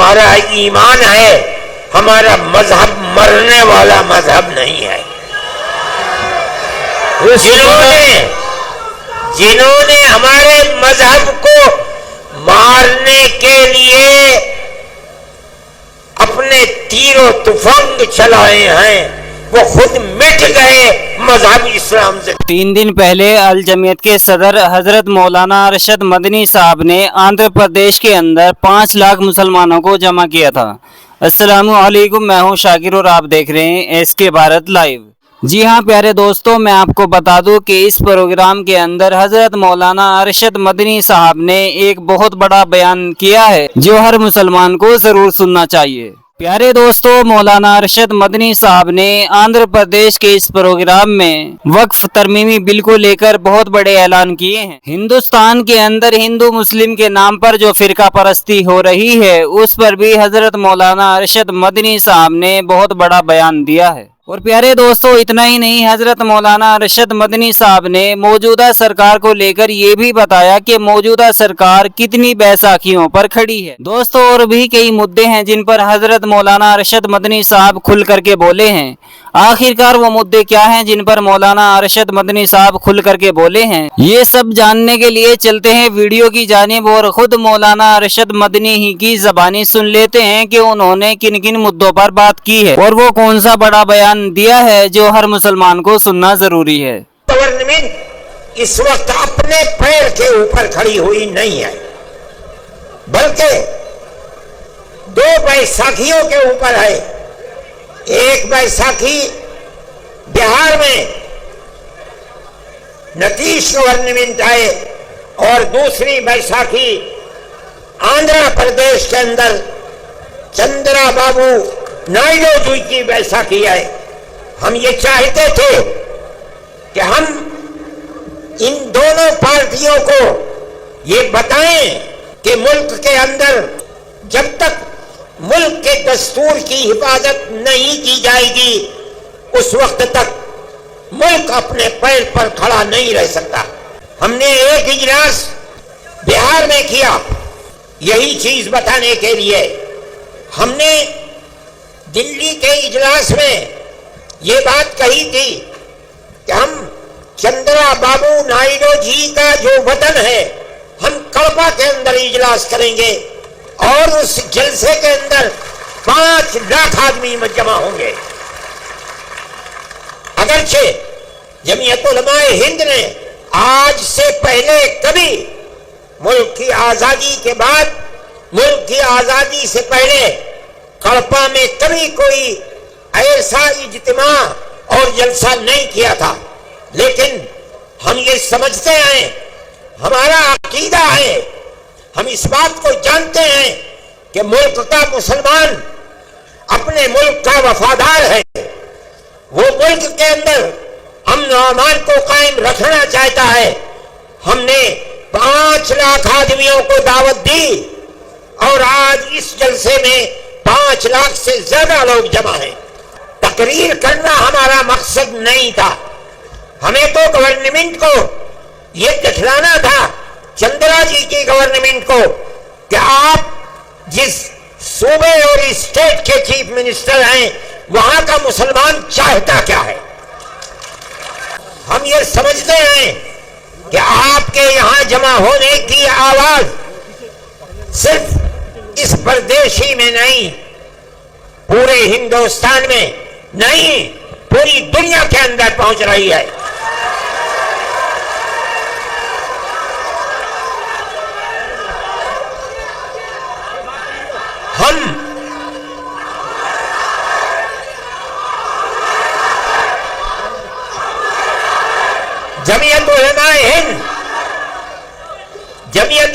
ہمارا ایمان ہے، ہمارا مذہب مرنے والا مذہب نہیں ہے۔ جنہوں نے ہمارے مذہب کو مارنے کے لیے اپنے تیر و تفنگ چلائے ہیں وہ خود مٹ گئے مذہب اسلام سے۔ 3 دن پہلے الجمعیت کے صدر حضرت مولانا ارشد مدنی صاحب نے آندھرا پردیش کے اندر 5 لاکھ مسلمانوں کو جمع کیا تھا۔ السلام علیکم، میں ہوں شاکر اور آپ دیکھ رہے ہیں ایس کے بھارت لائیو۔ جی ہاں پیارے دوستوں، میں آپ کو بتا دوں کہ اس پروگرام کے اندر حضرت مولانا ارشد مدنی صاحب نے ایک بہت بڑا بیان کیا ہے جو ہر مسلمان کو ضرور سننا چاہیے۔ پیارے دوستو، مولانا ارشد مدنی صاحب نے آندھرا پردیش کے اس پروگرام میں وقف ترمیمی بل کو لے کر بہت بڑے اعلان کیے ہیں۔ ہندوستان کے اندر ہندو مسلم کے نام پر جو فرقہ پرستی ہو رہی ہے اس پر بھی حضرت مولانا ارشد مدنی صاحب نے بہت بڑا بیان دیا ہے۔ اور پیارے دوستو، اتنا ہی نہیں، حضرت مولانا ارشد مدنی صاحب نے موجودہ سرکار کو لے کر یہ بھی بتایا کہ موجودہ سرکار کتنی بیساکھیوں پر کھڑی ہے۔ دوستو، اور بھی کئی مدعے ہیں جن پر حضرت مولانا ارشد مدنی صاحب کھل کر کے بولے ہیں۔ آخرکار وہ مدعے کیا ہیں جن پر مولانا ارشد مدنی صاحب کھل کر کے بولے ہیں؟ یہ سب جاننے کے لیے چلتے ہیں ویڈیو کی جانب اور خود مولانا ارشد مدنی ہی کی زبانی سن لیتے ہیں کہ انہوں نے کن کن مدعوں پر بات کی ہے اور وہ کون سا بڑا بیان دیا ہے جو ہر مسلمان کو سننا ضروری ہے۔ گورنمنٹ اس وقت اپنے پیر کے اوپر کھڑی ہوئی نہیں ہے، بلکہ 2 بیساکھیوں کے اوپر ہے۔ ایک بیساکھی بہار میں نتیش گورنمنٹ ہے اور دوسری بیساکھی آندھرا پردیش کے اندر چندرا بابو نائیڈو جی کی بیساکھی ہے۔ ہم یہ چاہتے تھے کہ ہم ان دونوں پارٹیوں کو یہ بتائیں کہ ملک کے اندر جب تک ملک کے دستور کی حفاظت نہیں کی جائے گی اس وقت تک ملک اپنے پیر پر کھڑا نہیں رہ سکتا۔ ہم نے ایک اجلاس بہار میں کیا یہی چیز بتانے کے لیے۔ ہم نے دلی کے اجلاس میں یہ بات کہی تھی کہ ہم چندرا بابو نائیڈو جی کا جو وطن ہے ہم کڑپا کے اندر اجلاس کریں گے اور اس جلسے کے اندر 5 لاکھ آدمی جمع ہوں گے۔ اگرچہ جمعیت علماء ہند نے آج سے پہلے کبھی ملک کی آزادی کے بعد، ملک کی آزادی سے پہلے کڑپا میں کبھی کوئی ایسا اجتماع اور جلسہ نہیں کیا تھا، لیکن ہم یہ سمجھتے ہیں، ہمارا عقیدہ ہے، ہم اس بات کو جانتے ہیں کہ ملک کا مسلمان اپنے ملک کا وفادار ہے، وہ ملک کے اندر امن و امان کو قائم رکھنا چاہتا ہے۔ ہم نے 5 لاکھ آدمیوں کو دعوت دی اور آج اس جلسے میں 5 لاکھ سے زیادہ لوگ جمع ہیں۔ تقریر کرنا ہمارا مقصد نہیں تھا، ہمیں تو گورنمنٹ کو یہ دکھلانا تھا، چندرا جی کی گورنمنٹ کو، کہ آپ جس صوبے اور اسٹیٹ کے چیف منسٹر ہیں وہاں کا مسلمان چاہتا کیا ہے۔ ہم یہ سمجھتے ہیں کہ آپ کے یہاں جمع ہونے کی آواز صرف اس پردیشی میں نہیں، پورے ہندوستان میں نہیں، پوری دنیا کے اندر پہنچ رہی ہے۔ ہم جمعیت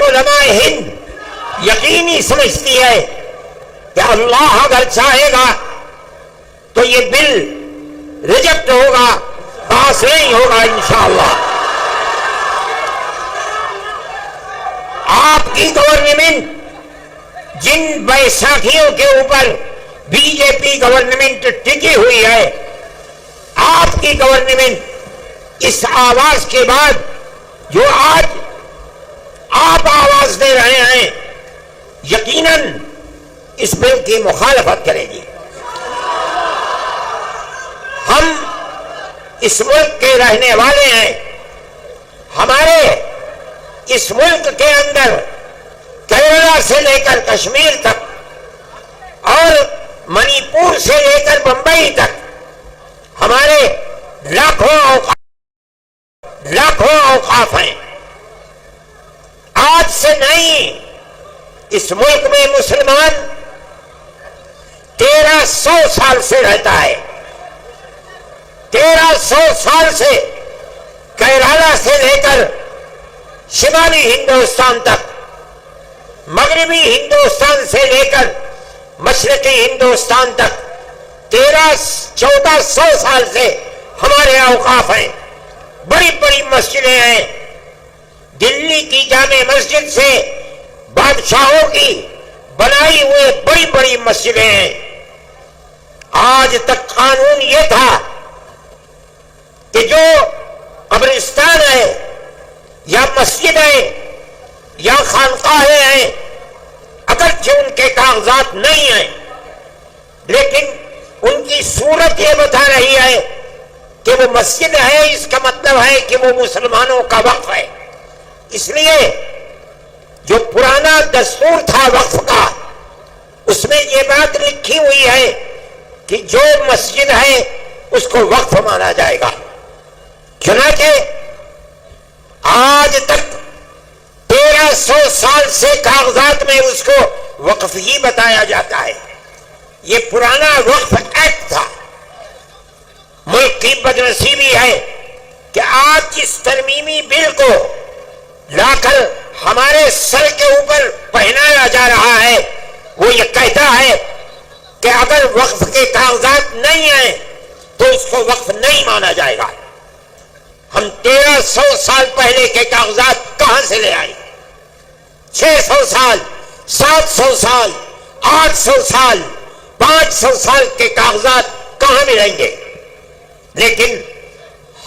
علماء ہند یقینی سمجھتی ہے کہ اللہ اگر چاہے گا تو یہ بل ریجیکٹ ہوگا، پاس نہیں ہوگا انشاءاللہ۔ آپ کی گورنمنٹ جن بیساکھیوں کے اوپر بی جے پی گورنمنٹ ٹکی ہوئی ہے، آپ کی گورنمنٹ اس آواز کے بعد جو آج آپ آواز دے رہے ہیں، یقیناً اس بل کی مخالفت کرے گی۔ ہم اس ملک کے رہنے والے ہیں، ہمارے اس ملک کے اندر کیرلا سے لے کر کشمیر تک اور منی پور سے لے کر بمبئی تک ہمارے لاکھوں اوقاف ہیں۔ آج سے نہیں، اس ملک میں مسلمان 1300 سال سے رہتا ہے۔ 1300 سال سے کیرالہ سے لے کر شمالی ہندوستان تک، مغربی ہندوستان سے لے کر مشرقی ہندوستان تک 1400 سال سے ہمارے اوقاف ہیں۔ بڑی بڑی مسجدیں ہیں، دلی کی جامع مسجد سے بادشاہوں کی بنائی ہوئے بڑی بڑی مسجدیں ہیں۔ آج تک قانون یہ تھا کہ جو قبرستان ہے یا مسجد ہے یا خانقاہیں ہیں، اگرچہ ان کے کاغذات نہیں ہیں، لیکن ان کی صورت یہ بتا رہی ہے کہ وہ مسجد ہے، اس کا مطلب ہے کہ وہ مسلمانوں کا وقف ہے۔ اس لیے جو پرانا دستور تھا وقف کا، اس میں یہ بات لکھی ہوئی ہے کہ جو مسجد ہے اس کو وقف مانا جائے گا۔ چنانچہ آج تک 1300 سال سے کاغذات میں اس کو وقف ہی بتایا جاتا ہے۔ یہ پرانا وقف ایکٹ تھا۔ ملک کی بدنصیبی ہے کہ آج اس ترمیمی بل کو لا کر ہمارے سر کے اوپر پہنایا جا رہا ہے۔ وہ یہ کہتا ہے کہ اگر وقف کے کاغذات نہیں ہیں تو اس کو وقف نہیں مانا جائے گا۔ ہم 1300 سال پہلے کے کاغذات کہاں سے لے آئے؟ 600 سال، 700 سال، 800 سال، 500 سال کے کاغذات کہاں ملیں گے؟ لیکن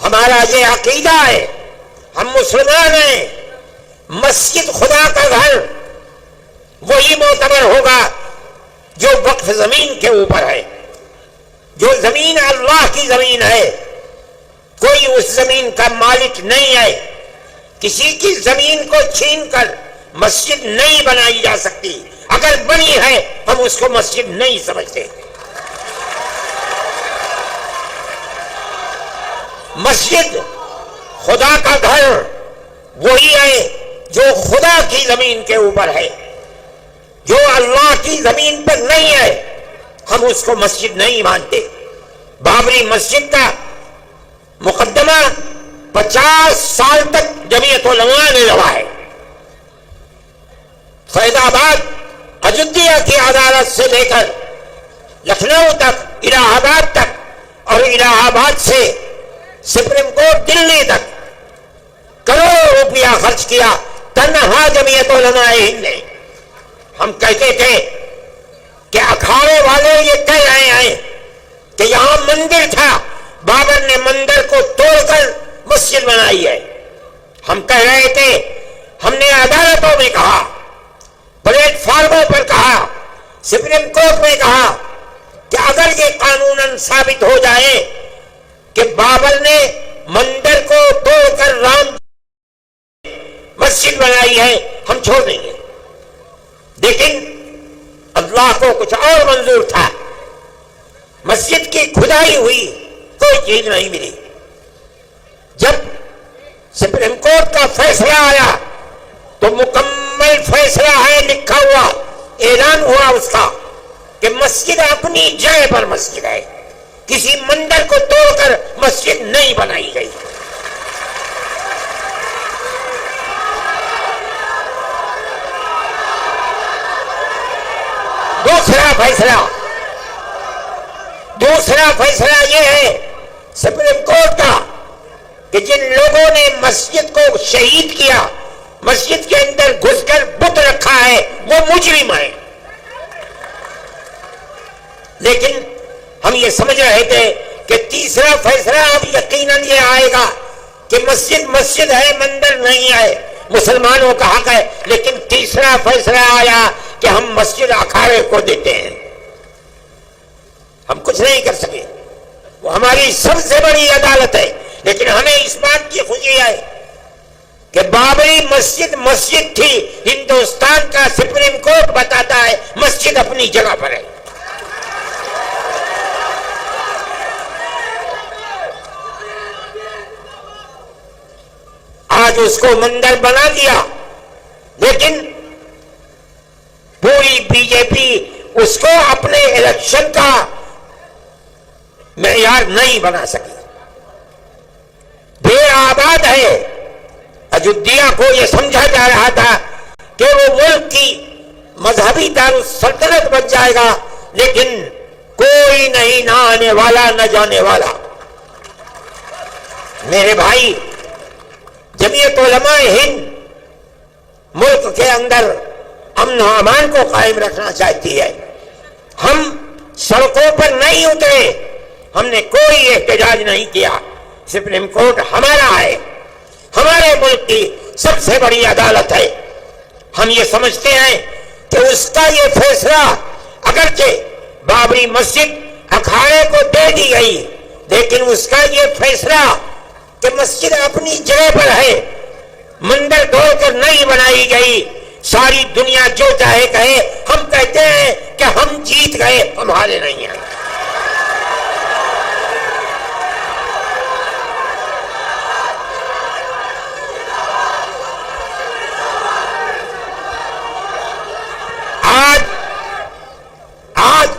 ہمارا یہ عقیدہ ہے، ہم مسلمان ہیں، مسجد خدا کا گھر وہی معتبر ہوگا جو وقف زمین کے اوپر ہے۔ جو زمین اللہ کی زمین ہے، کوئی اس زمین کا مالک نہیں ہے۔ کسی کی زمین کو چھین کر مسجد نہیں بنائی جا سکتی۔ اگر بنی ہے ہم اس کو مسجد نہیں سمجھتے۔ مسجد خدا کا گھر وہی ہے جو خدا کی زمین کے اوپر ہے۔ جو اللہ کی زمین پر نہیں ہے ہم اس کو مسجد نہیں مانتے۔ بابری مسجد کا مقدمہ 50 سال تک جمعیت علماء نے لڑا ہے۔ فیض آباد اجودھیا کی عدالت سے لے کر لکھنؤ تک، الہ آباد تک، اور الہ آباد سے سپریم کورٹ دلی تک کروڑوں روپیہ خرچ کیا تنہا جمعیت علماء ہند نے۔ ہم کہتے تھے کہ اکھاڑے والے یہ کہہ رہے ہیں کہ یہاں مندر تھا، بابر نے مندر کو توڑ کر مسجد بنائی ہے۔ ہم کہہ رہے تھے، ہم نے عدالتوں میں کہا، پلیٹ فارموں پر کہا، سپریم کورٹ میں کہا کہ اگر یہ قانوناً ثابت ہو جائے کہ بابر نے مندر کو توڑ کر رام مسجد بنائی ہے، ہم چھوڑ دیں گے۔ لیکن اللہ کو کچھ اور منظور تھا۔ مسجد کی کھدائی ہوئی کوئی چیز نہیں ملی۔ جب سپریم کورٹ کا فیصلہ آیا تو مکمل فیصلہ ہے، لکھا ہوا، اعلان ہوا اس کا کہ مسجد اپنی جگہ پر مسجد ہے، کسی مندر کو توڑ کر مسجد نہیں بنائی گئی۔ دوسرا فیصلہ یہ ہے سپریم کورٹ کا کہ جن لوگوں نے مسجد کو شہید کیا، مسجد کے اندر گھس کر بت رکھا ہے، وہ مجرم ہیں۔ لیکن ہم یہ سمجھ رہے تھے کہ تیسرا فیصلہ اب یقیناً یہ آئے گا کہ مسجد مسجد ہے، مندر نہیں ہے، مسلمانوں کا حق ہے۔ لیکن تیسرا فیصلہ آیا کہ ہم مسجد اکھاڑے کو دیتے ہیں، ہم کچھ نہیں کر سکے، وہ ہماری سب سے بڑی عدالت ہے، لیکن ہمیں اس بات کی خوشی ہے کہ بابری مسجد مسجد تھی، ہندوستان کا سپریم کورٹ بتاتا ہے مسجد اپنی جگہ پر ہے۔ آج اس کو مندر بنا دیا، لیکن پوری بی جے پی اس کو اپنے الیکشن کا معیار نہیں بنا سکی۔ دیر آباد ہے، اجودھیا کو یہ سمجھا جا رہا تھا کہ وہ ملک کی مذہبی دارالسلطنت بن جائے گا، لیکن کوئی نہیں، نہ آنے والا نہ جانے والا۔ میرے بھائی، جمعیت علماء ہند ملک کے اندر امن و امان کو قائم رکھنا چاہتی ہے۔ ہم سڑکوں پر نہیں اترے، ہم نے کوئی احتجاج نہیں کیا۔ سپریم کورٹ ہمارا ہے، ہمارے ملک کی سب سے بڑی عدالت ہے۔ ہم یہ سمجھتے ہیں کہ اس کا یہ فیصلہ، اگرچہ بابری مسجد اکھاڑے کو دے دی گئی، لیکن اس کا یہ فیصلہ کہ مسجد اپنی جگہ پر ہے، مندر توڑ کر نہیں بنائی گئی، ساری دنیا جو چاہے کہے، ہم کہتے ہیں کہ ہم جیت گئے، ہم ہارے نہیں ہیں۔ آج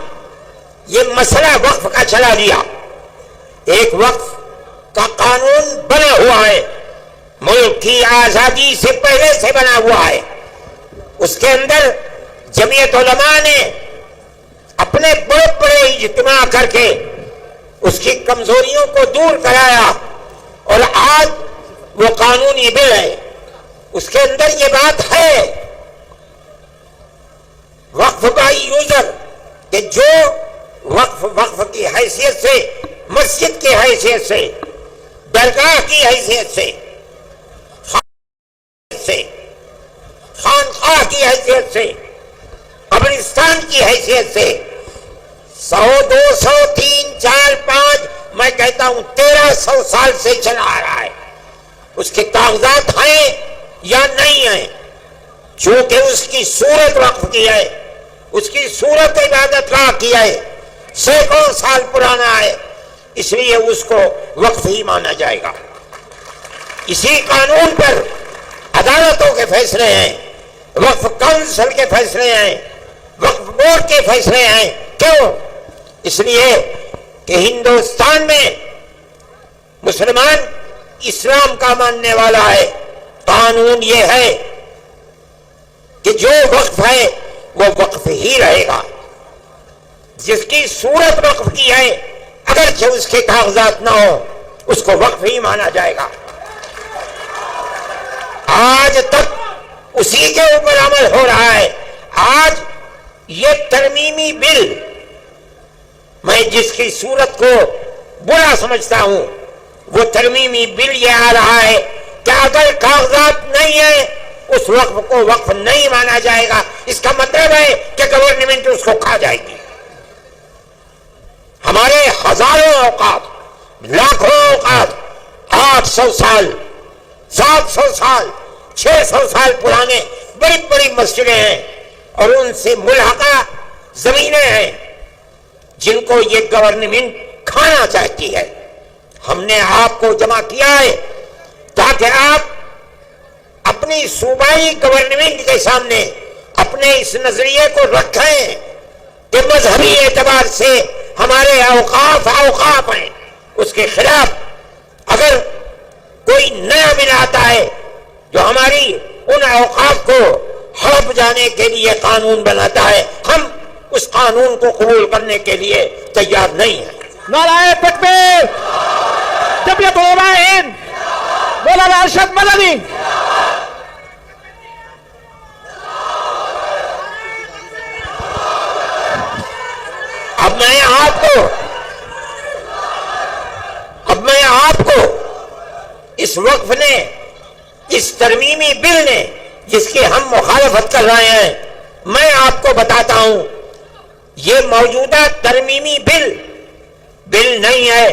یہ مسئلہ وقف کا چلا دیا، ایک وقف کا قانون بنا ہوا ہے، ملک کی آزادی سے پہلے سے بنا ہوا ہے۔ اس کے اندر جمعیت علماء نے اپنے بڑے بڑے اجتماع کر کے اس کی کمزوریوں کو دور کرایا، اور آج وہ قانونی بل ہے۔ اس کے اندر یہ بات ہے وقف بائی یوزر، کہ جو وقف کی حیثیت سے، مسجد کی حیثیت سے، درگاہ کی حیثیت سے، خانقاہ کی حیثیت سے، قبرستان کی حیثیت سے 100 200 3 4 5 میں کہتا ہوں 1300 سال سے چلا آ رہا ہے۔ اس کے کاغذات ہیں یا نہیں ہیں، چونکہ اس کی صورت وقف کی ہے، اس کی صورت عبادت گاہ کی ہے، سینکڑوں سال پرانا ہے، اس لیے اس کو وقف ہی مانا جائے گا۔ اسی قانون پر عدالتوں کے فیصلے ہیں، وقف کونسل کے فیصلے ہیں، وقف بورڈ کے فیصلے ہیں۔ کیوں؟ اس لیے کہ ہندوستان میں مسلمان اسلام کا ماننے والا ہے۔ قانون یہ ہے کہ جو وقف ہے وہ وقف ہی رہے گا، جس کی صورت وقف کی ہے اگرچہ اس کے کاغذات نہ ہو، اس کو وقف ہی مانا جائے گا۔ آج تک اسی کے اوپر عمل ہو رہا ہے۔ آج یہ ترمیمی بل، میں جس کی صورت کو برا سمجھتا ہوں، وہ ترمیمی بل یہ آ رہا ہے کہ اگر کاغذات نہیں ہیں اس وقف کو وقف نہیں مانا جائے گا۔ اس کا مطلب ہے کہ گورنمنٹ اس کو کھا جائے گی۔ ہمارے ہزاروں اوقات، لاکھوں اوقات، 800 سال، 700 سال، 600 سال پرانے بڑی بڑی مسجدیں ہیں، اور ان سے ملحقہ زمینیں ہیں جن کو یہ گورنمنٹ کھانا چاہتی ہے۔ ہم نے آپ کو جمع کیا ہے تاکہ آپ اپنی صوبائی گورنمنٹ کے سامنے اپنے اس نظریے کو رکھیں کہ مذہبی اعتبار سے ہمارے اوقاف ہیں، اس کے خلاف اگر کوئی نیا بل آتا ہے جو ہماری ان اوقاف کو ہڑپ جانے کے لیے قانون بناتا ہے، ہم اس قانون کو قبول کرنے کے لیے تیار نہیں ہیں۔ نعرہ تکبیر، جمعیت علماء ہند، مولانا ارشد مدنی۔ اب میں آپ کو اس وقف نے، اس ترمیمی بل نے جس کی ہم مخالفت کر رہے ہیں، میں آپ کو بتاتا ہوں، یہ موجودہ ترمیمی بل نہیں ہے،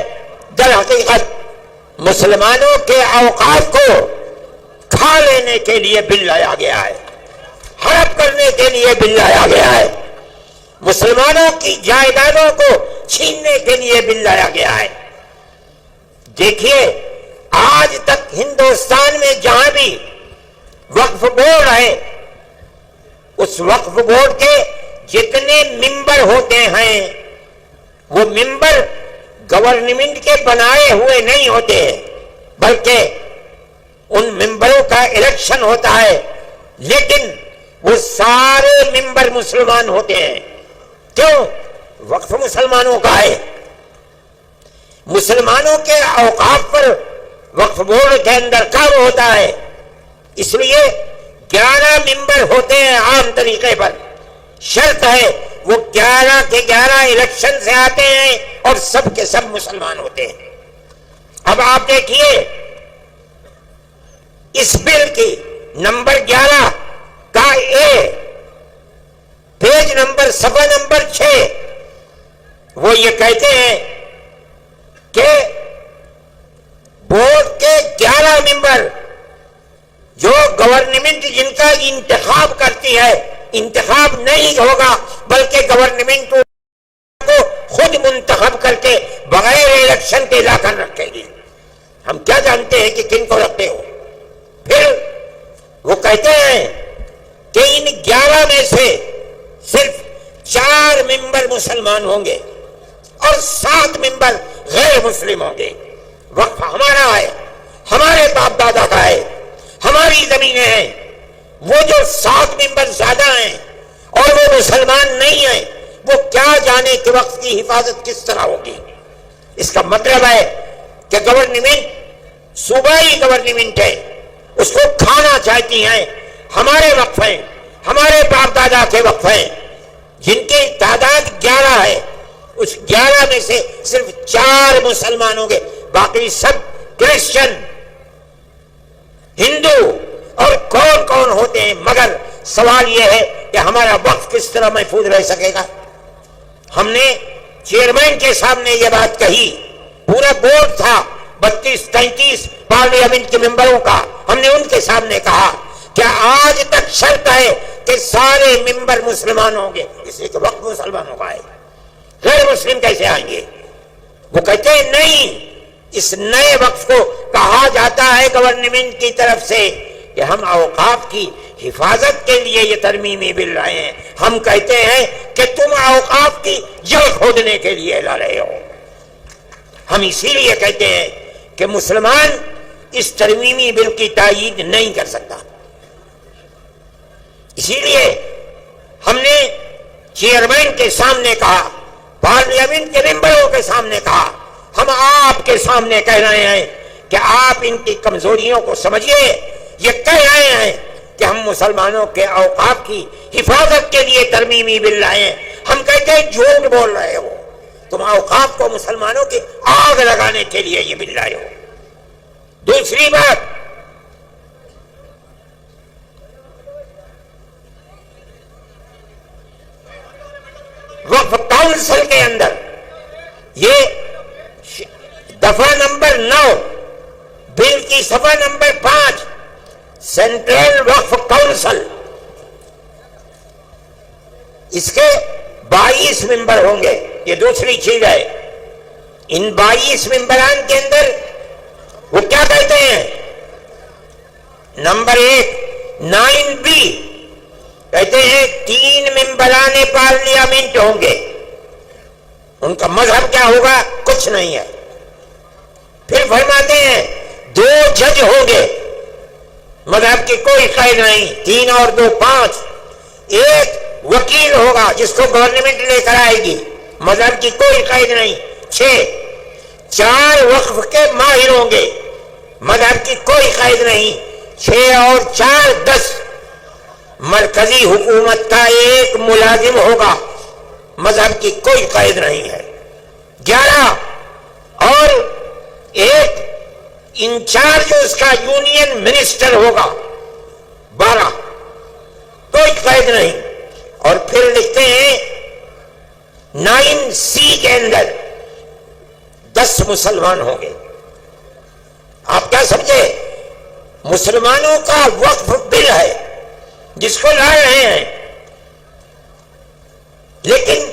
در حقیقت مسلمانوں کے اوقاف کو کھا لینے کے لیے بل لایا گیا ہے، ہڑپ کرنے کے لیے بل لایا گیا ہے، مسلمانوں کی جائیدادوں کو چھیننے کے لیے بل لایا گیا ہے۔ دیکھیے، آج تک ہندوستان میں جہاں بھی وقف بورڈ ہے، اس وقف بورڈ کے جتنے ممبر ہوتے ہیں وہ ممبر گورنمنٹ کے بنائے ہوئے نہیں ہوتے، بلکہ ان ممبروں کا الیکشن ہوتا ہے، لیکن وہ سارے ممبر مسلمان ہوتے ہیں۔ کیوں؟ وقف مسلمانوں کا ہے، مسلمانوں کے اوقاف پر وقف بورڈ کے اندر کام ہوتا ہے، اس لیے 11 ممبر ہوتے ہیں عام طریقے پر، شرط ہے وہ 11 کے 11 الیکشن سے آتے ہیں اور سب کے سب مسلمان ہوتے ہیں۔ اب آپ دیکھیے اس بل کی نمبر 11 کا اے، پیج نمبر صفحہ نمبر 6، وہ یہ کہتے ہیں کہ بورڈ کے 11 ممبر جو گورنمنٹ جن کا انتخاب کرتی ہے، انتخاب نہیں ہوگا بلکہ گورنمنٹ کو خود منتخب کر کے بغیر الیکشن کے لا کر رکھے گی۔ ہم کیا جانتے ہیں کہ کن کو رکھتے ہو؟ پھر وہ کہتے ہیں کہ ان 11 میں سے صرف 4 ممبر مسلمان ہوں گے اور 7 ممبر غیر مسلم ہوں گے۔ وقف ہمارا ہے، ہمارے باپ دادا کا ہے، ہماری زمینیں ہیں، وہ جو 7 ممبر زیادہ ہیں اور وہ مسلمان نہیں ہیں، وہ کیا جانے کہ وقت کی حفاظت کس طرح ہوگی۔ اس کا مطلب ہے کہ گورنمنٹ صوبائی گورنمنٹ ہے، اس کو کھانا چاہتی ہیں۔ ہمارے وقف ہیں، ہمارے باپ دادا کے وقف ہیں، جن کی تعداد 11 ہے، اس 11 میں سے صرف 4 مسلمان ہوں گے، باقی سب کرسچن، ہندو اور کون کون ہوتے ہیں۔ مگر سوال یہ ہے کہ ہمارا وقف کس طرح محفوظ رہ سکے گا؟ ہم نے چیئرمین کے سامنے یہ بات کہی، پورا بورڈ تھا 32-33 پارلیمنٹ کے ممبروں کا، ہم نے ان کے سامنے کہا کہ آج تک شرط ہے کہ سارے ممبر مسلمان ہوں گے، اس لیے کہ وقت مسلمانوں کا ہے، غیر مسلم کیسے آئیں گے؟ وہ کہتے ہیں نہیں، اس نئے وقف کو کہا جاتا ہے گورنمنٹ کی طرف سے کہ ہم اوقاف کی حفاظت کے لیے یہ ترمیمی بل لائے ہیں۔ ہم کہتے ہیں کہ تم اوقاف کی جڑ کھودنے کے لیے لا رہے ہو۔ ہم اسی لیے کہتے ہیں کہ مسلمان اس ترمیمی بل کی تائید نہیں کر سکتا۔ اسی لیے ہم نے چیئرمین کے سامنے کہا، پارلیمنٹ کے ممبروں کے سامنے کہا، ہم آپ کے سامنے کہہ رہے ہیں کہ آپ ان کی کمزوریوں کو سمجھیے۔ یہ کہہ رہے ہیں کہ ہم مسلمانوں کے اوقاف کی حفاظت کے لیے ترمیمی بل لائے ہیں، ہم کہتے ہیں جھوٹ بول رہے ہو، تم اوقاف کو مسلمانوں کی آگ لگانے کے لیے یہ بل لائے ہو۔ دوسری بات، وقف کونسل کے اندر یہ دفعہ نمبر 9 بل کی صفحہ نمبر 5، سینٹرل وقف کونسل، اس کے 22 ممبر ہوں گے۔ یہ دوسری چیز ہے، ان 22 ممبران کے اندر وہ کیا کہتے ہیں؟ نمبر 1 9B کہتے ہیں 3 ممبران پارلیمنٹ ہوں گے، ان کا مذہب کیا ہوگا؟ کچھ نہیں ہے۔ پھر فرماتے ہیں 2 جج ہوں گے، مذہب کی کوئی قید نہیں، 3 اور 2 5۔ 1 وکیل ہوگا جس کو گورنمنٹ لے کر آئے گی، مذہب کی کوئی قید نہیں۔ 6 4 وقف کے ماہر ہوں گے، مذہب کی کوئی قید نہیں۔ 6 اور 4 10 مرکزی حکومت کا 1 ملازم ہوگا، مذہب کی کوئی قید نہیں ہے۔ 11 اور 1 انچارج اس کا یونین منسٹر ہوگا۔ 12 کوئی قید نہیں۔ 9C کے اندر 10 مسلمان ہوں گے. آپ کیا سمجھے؟ مسلمانوں کا وقف بل ہے جس کو لا رہے ہیں، لیکن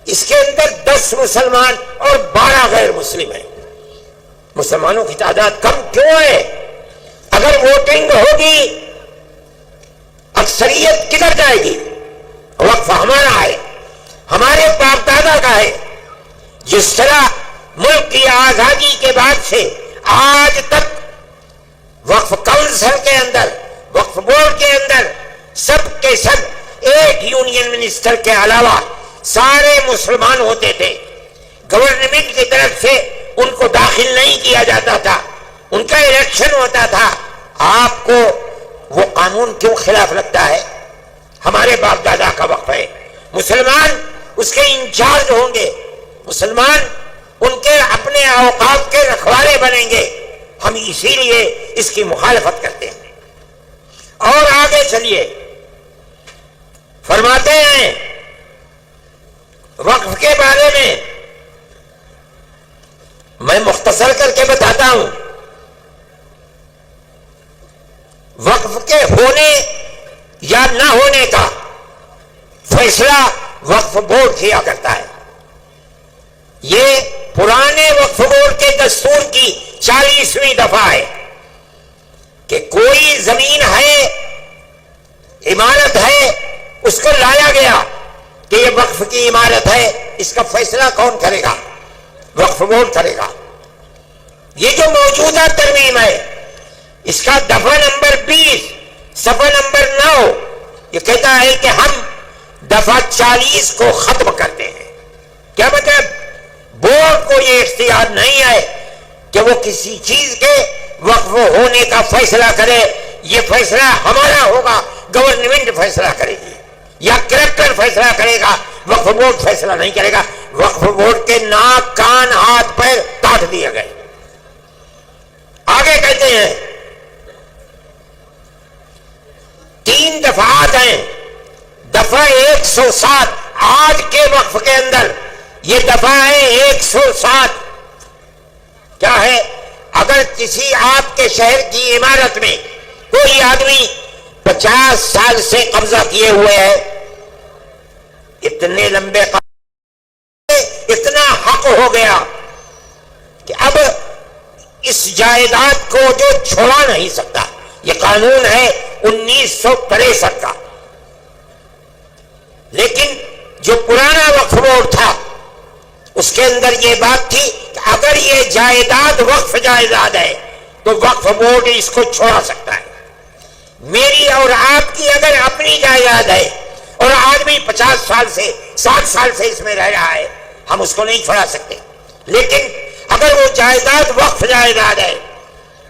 اس کے اندر 10 مسلمان اور 12 غیر مسلم ہیں. مسلمانوں کی تعداد کم کیوں ہے؟ اگر ووٹنگ ہوگی اکثریت کدھر جائے گی؟ وقف ہمارا ہے، ہمارے باپ دادا کا ہے. جس طرح ملک کی آزادی کے بعد سے آج تک وقف کونسل کے اندر، وقف بورڈ کے اندر سب کے سب ایک یونین منسٹر کے علاوہ سارے مسلمان ہوتے تھے. گورنمنٹ کی طرف سے ان کو داخل نہیں کیا جاتا تھا، ان کا الیکشن ہوتا تھا. آپ کو وہ قانون کیوں خلاف لگتا ہے؟ ہمارے باپ دادا کا وقف ہے، مسلمان اس کے انچارج ہوں گے، مسلمان ان کے اپنے اوقاف کے رکھوالے بنیں گے. ہم اسی لیے اس کی مخالفت کرتے ہیں. اور آگے چلیے، فرماتے ہیں وقف کے بارے میں مختصر کر کے بتاتا ہوں. وقف کے ہونے یا نہ ہونے کا فیصلہ وقف بورڈ کیا کرتا ہے. یہ پرانے وقف بورڈ کے دستور کی 40ویں دفعہ ہے کہ کوئی زمین ہے، عمارت ہے، اس کو لایا گیا کہ یہ وقف کی عمارت ہے. اس کا فیصلہ کون کرے گا؟ وقف بورڈ کرے گا. یہ جو موجودہ ترمیم ہے، اس کا دفعہ نمبر 20 صفحہ نمبر 9 یہ کہتا ہے کہ ہم دفعہ 40 کو ختم کرتے ہیں. کیا مطلب؟ بورڈ کو یہ اختیار نہیں ہے کہ وہ کسی چیز کے وقف ہونے کا فیصلہ کرے. یہ فیصلہ ہمارا ہوگا، گورنمنٹ فیصلہ کرے گی یا کلکٹر فیصلہ کرے گا، وقف بورڈ فیصلہ نہیں کرے گا. وقف بورڈ کے ناک، کان، ہاتھ، پیر کاٹ دیے گئے. آگے کہتے ہیں 3 دفعات ہیں. دفعہ 107 آج کے وقف کے اندر یہ دفعہ ہے 107. کیا ہے؟ اگر کسی آپ کے شہر کی عمارت میں کوئی آدمی 50 سال سے قبضہ کیے ہوئے ہے، اتنے لمبے اتنا حق ہو گیا کہ اب اس جائیداد کو جو چھوڑا نہیں سکتا. یہ قانون ہے 1963 کا. لیکن جو پرانا وقف بورڈ تھا اس کے اندر یہ بات تھی کہ اگر یہ جائیداد وقف جائیداد ہے تو وقف بورڈ اس کو چھوڑا سکتا ہے. میری اور آپ کی اگر اپنی جائیداد ہے اور آدمی 50 سال سے 60 سال سے اس میں رہ رہا ہے، ہم اس کو نہیں چھوڑا سکتے. لیکن اگر وہ جائیداد وقف جائیداد ہے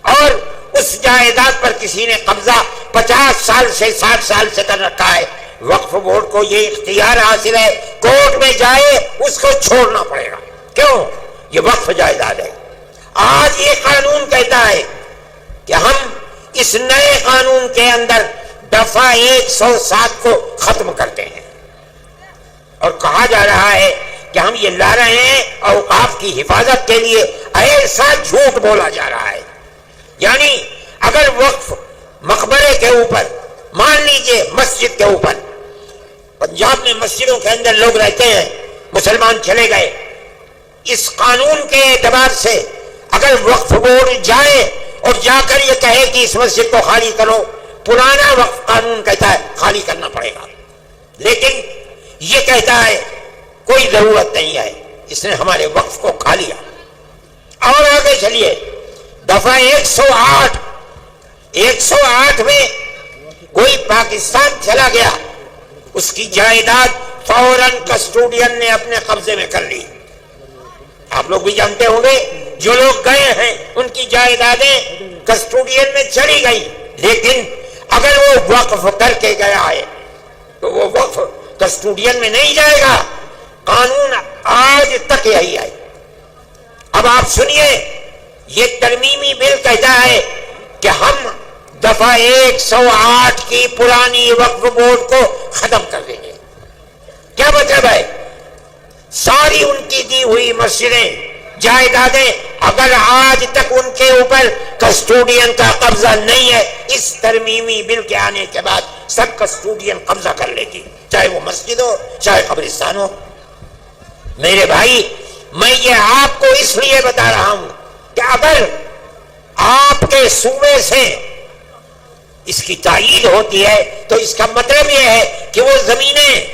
اور اس جائیداد پر کسی نے قبضہ 50 سال سے 60 سال سے کر رکھا ہے، وقف بورڈ کو یہ اختیار حاصل ہے، کورٹ میں جائے اس کو چھوڑنا پڑے گا. کیوں؟ یہ وقف جائیداد ہے. آج یہ قانون کہتا ہے کہ ہم اس نئے قانون کے اندر دفعہ 107 کو ختم کرتے ہیں اور کہا جا رہا ہے کہ ہم یہ لا رہے ہیں اوقاف کی حفاظت کے لیے. ایسا جھوٹ بولا جا رہا ہے. یعنی اگر وقف مقبرے کے اوپر، مان لیجئے مسجد کے اوپر، پنجاب میں مسجدوں کے اندر لوگ رہتے ہیں، مسلمان چلے گئے، اس قانون کے اعتبار سے اگر وقف بورڈ جائے اور جا کر یہ کہے کہ اس مسجد کو خالی کرو، پرانا وقف قانون کہتا ہے خالی کرنا پڑے گا. لیکن یہ کہتا ہے کوئی ضرورت نہیں ہے، اس نے ہمارے وقف کو کھا لیا. اور آگے چلیے، دفعہ 108 میں کوئی پاکستان چلا گیا، اس کی جائیداد فوراً کسٹوڈین نے اپنے قبضے میں کر لی. آپ لوگ بھی جانتے ہوں گے، جو لوگ گئے ہیں ان کی جائیدادیں کسٹوڈین میں چلی گئی. لیکن اگر وہ وقف کر کے گیا ہے تو وہ وقف کسٹوڈین میں نہیں جائے گا. قانون آج تک یہی ہے. اب آپ سنیے، یہ ترمیمی بل کہتا ہے کہ ہم دفعہ 108 کی پرانی وقف بورڈ کو ختم کر دیں گے. کیا مطلب ہے؟ ساری ان کی دی ہوئی مسجدیں، جائیدادیں، اگر آج تک ان کے اوپر کسٹوڈین کا قبضہ نہیں ہے، اس ترمیمی بل کے آنے کے بعد سب کسٹوڈین قبضہ کر لے گی، چاہے وہ مسجد ہو چاہے قبرستان ہو۔ میرے بھائی، میں یہ آپ کو اس لیے بتا رہا ہوں کہ اگر آپ کے صوبے سے اس کی تائید ہوتی ہے تو اس کا مطلب یہ ہے کہ وہ زمینیں،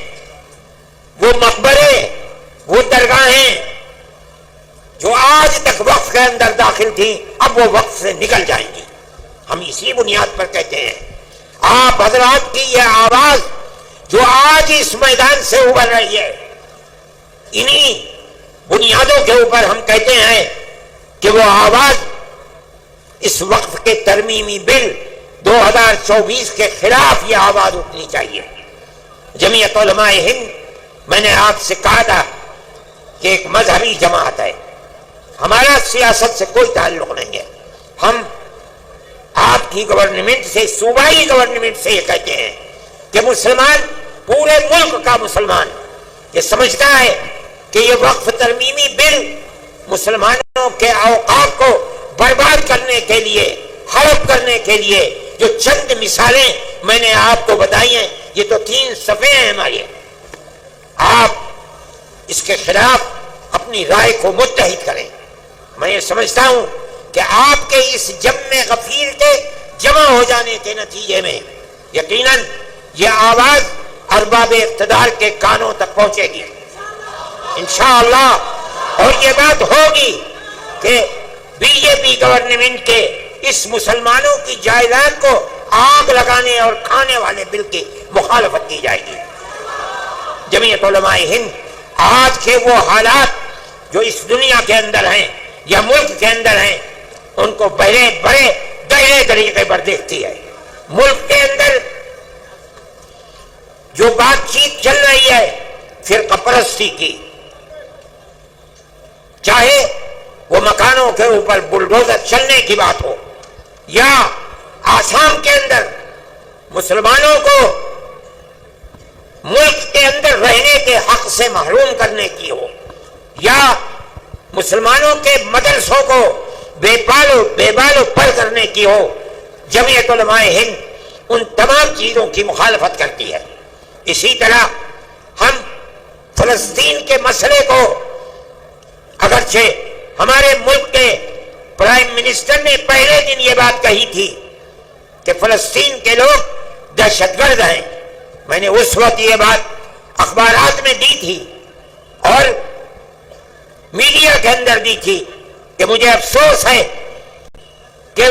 وہ مقبرے، وہ درگاہیں جو آج تک وقف کے اندر داخل تھیں اب وہ وقف سے نکل جائیں گی۔ ہم اسی بنیاد پر کہتے ہیں آپ حضرات کی یہ آواز جو آج اس میدان سے ابھر رہی ہے، انہی بنیادوں کے اوپر ہم کہتے ہیں کہ وہ آواز اس وقف کے ترمیمی بل 2024 کے خلاف یہ آواز اٹھنی چاہیے۔ جمعیت علماء ہند، میں نے آپ سے کہا تھا کہ ایک مذہبی جماعت ہے، ہمارا سیاست سے کوئی تعلق نہیں ہے، ہم آپ کی گورنمنٹ سے، صوبائی گورنمنٹ سے یہ کہتے ہیں کہ مسلمان، پورے ملک کا مسلمان یہ سمجھتا ہے کہ یہ وقف ترمیمی بل مسلمانوں کے اوقاف کو برباد کرنے کے لیے، ہڑپ کرنے کے لیے، جو چند مثالیں میں نے آپ کو بتائی ہیں، یہ تو 3 صفحے ہیں ہمارے، آپ اس کے خلاف اپنی رائے کو متحد کریں۔ میں یہ سمجھتا ہوں کہ آپ کے اس جمع غفیر کے جمع ہو جانے کے نتیجے میں یقیناً یہ آواز ارباب اقتدار کے کانوں تک پہنچے گی انشاءاللہ، اور یہ بات ہوگی کہ بی جے پی گورنمنٹ کے اس مسلمانوں کی جائیداد کو آگ لگانے اور کھانے والے بل کی مخالفت کی جائے گی۔ جمعیت علماء ہند آج کے وہ حالات جو اس دنیا کے اندر ہیں یا ملک کے اندر ہیں، ان کو بڑے گہرے طریقے پر دیکھتی ہے۔ ملک کے اندر جو بات چیت چل رہی ہے فرقہ پرستی کی، چاہے وہ مکانوں کے اوپر بلڈوزر چلنے کی بات ہو، یا آسام کے اندر مسلمانوں کو ملک کے اندر رہنے کے حق سے محروم کرنے کی ہو، یا مسلمانوں کے مدرسوں کو بے بال و پر کرنے کی ہو، جمعیت علماء ہند ان تمام چیزوں کی مخالفت کرتی ہے۔ اسی طرح ہم فلسطین کے مسئلے کو، اگرچہ ہمارے ملک کے پرائم منسٹر نے پہلے دن یہ بات کہی تھی کہ فلسطین کے لوگ دہشت گرد ہیں، میں نے اس وقت یہ بات اخبارات میں دی تھی اور میڈیا کے اندر دی تھی کہ مجھے افسوس ہے کہ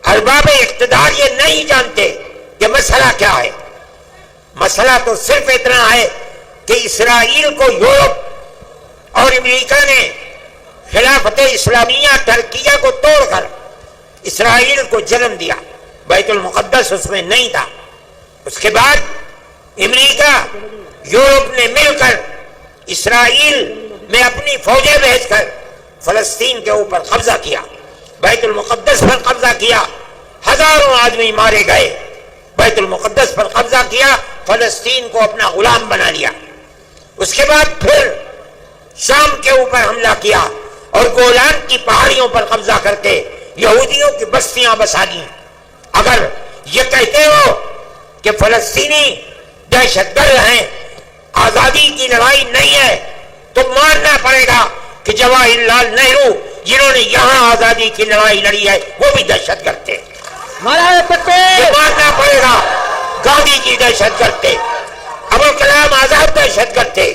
ارباب اقتدار یہ نہیں جانتے کہ مسئلہ کیا ہے۔ مسئلہ تو صرف اتنا ہے کہ اسرائیل کو یورپ اور امریکہ نے خلافت اسلامیہ ترکیہ کو توڑ کر اسرائیل کو جنم دیا، بیت المقدس اس میں نہیں تھا۔ اس کے بعد امریکہ یورپ نے مل کر اسرائیل میں اپنی فوجیں بھیج کر فلسطین کے اوپر قبضہ کیا، بیت المقدس پر قبضہ کیا، ہزاروں آدمی مارے گئے، بیت المقدس پر قبضہ کیا، فلسطین کو اپنا غلام بنا لیا۔ اس کے بعد پھر شام کے اوپر حملہ کیا اور گولان کی پہاڑیوں پر قبضہ کر کے یہودیوں کی بستیاں بسا دیں۔ اگر یہ کہتے ہو کہ فلسطینی دہشت گرد ہیں، آزادی کی لڑائی نہیں ہے، تو ماننا پڑے گا کہ جواہر لال نہرو جنہوں نے یہاں آزادی کی لڑائی لڑی ہے وہ بھی دہشت گرد تھے۔ ماننا پڑے گا گاندھی جی دہشت گرد تھے، ابوالکلام آزاد دہشت گرد تھے۔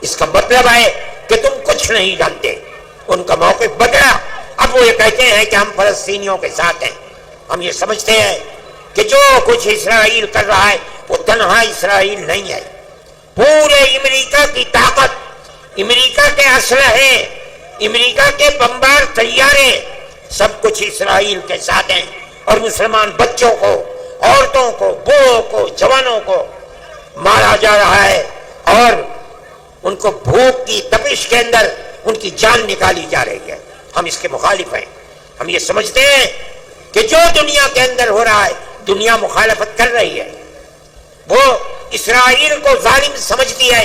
اس کا مطلب ہے کہ تم کچھ نہیں جانتے۔ ان کا موقف بدلا، اب وہ یہ کہتے ہیں کہ ہم فلسطینیوں کے ساتھ ہیں۔ ہم یہ سمجھتے ہیں کہ جو کچھ اسرائیل کر رہا ہے وہ تنہا اسرائیل نہیں ہے، پورے امریکہ کی طاقت، امریکہ کے اسلحے، امریکہ کے بمبار طیارے، سب کچھ اسرائیل کے ساتھ ہیں، اور مسلمان بچوں کو، عورتوں کو، بوڑھوں کو، جوانوں کو مارا جا رہا ہے، اور ان کو بھوک کی تپش کے اندر ان کی جان نکالی جا رہی ہے۔ ہم اس کے مخالف ہیں۔ ہم یہ سمجھتے ہیں کہ جو دنیا کے اندر ہو رہا ہے دنیا مخالفت کر رہی ہے۔ وہ اسرائیل کو ظالم سمجھتی ہے،